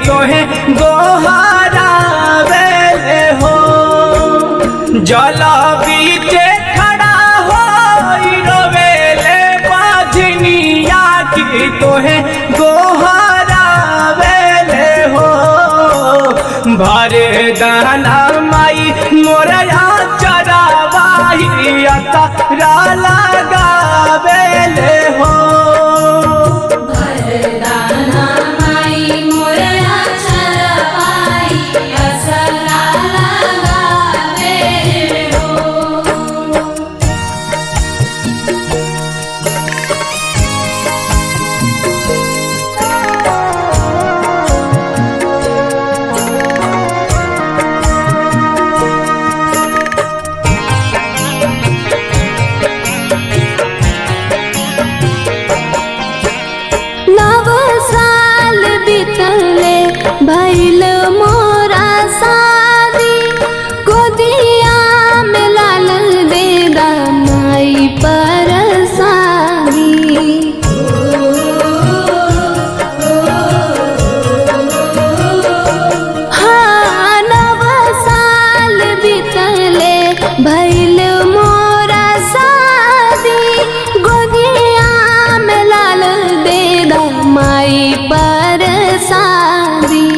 तोहे गोहरावे हो। जल बीचे खड़ा हो रोवेले बाझनिया की तोहे गोहरावे हो। भरे दाना माई मोरया चरावाही अतरा लगावेले हो। भरदाना माई मोरया चरावाही असरा लगावेले हो। भइल मोरा शादी गोदिया में लाल देदा माई पर शादी। हाँ 9 साल बीतले भइल मोरा शादी गोदिया में लाल देदा माई पर शादी।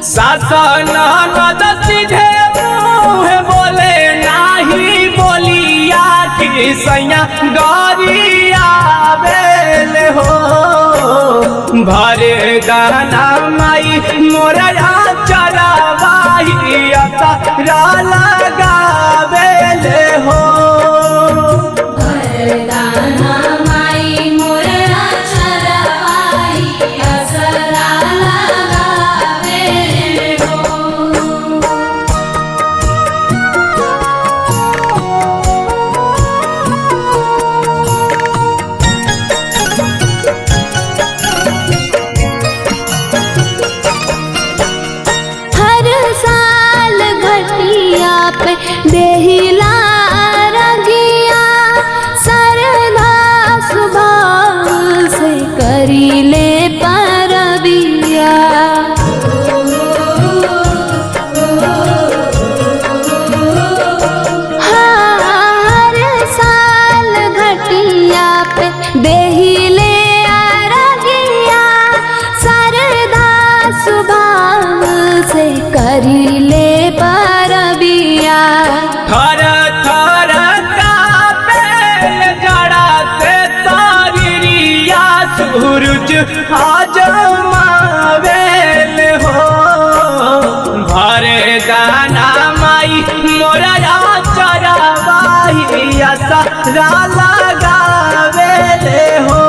सासन नद सीधे मुँह बोले नाही बोलिया कि सैया गरिया बेल हो। भरे दाना माई मोरया चरावाही अतरा लगावेले हो। भरदाना माई मोरया चरावाही असरा लगावेले हो। हर साल घटिया पे देहिला रगिया सरधा सुभाव से करीले परबिया। हर साल घटिया पे देहिले रगिया सरधा सुभाव से करीले परबिया। थर थर कापे जड़ा से शरीरिया सूरज आजमावेल हो। भरे दाना माई मोरया चरावाही असरा लगावेले हो।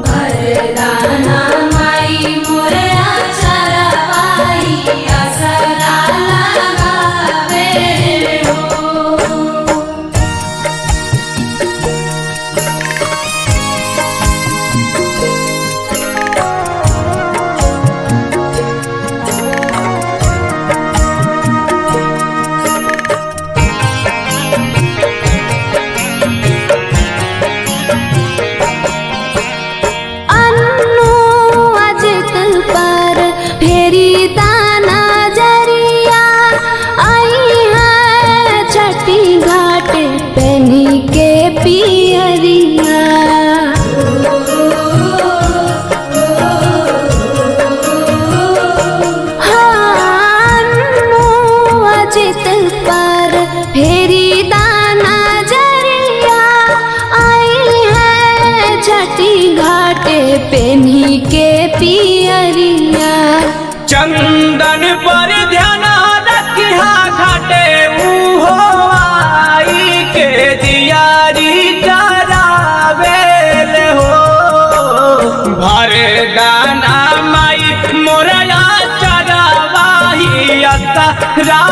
भरदाना माई मोरया चरावाही असरा लगावेले हो। अन्नू अजित पर फेरी दाना जरिया आई है छठी घाट पहनी के पियरिया। हाँ अन्नू अजित पर फेरी दाना जरिया आई है छठी घाट पेन्ही के पियरिया। चंदन पर ध्यान रखिया घाटे उहो आई के दियारी करावेल हो। भरे दाना माई मोरया चरावाही असरा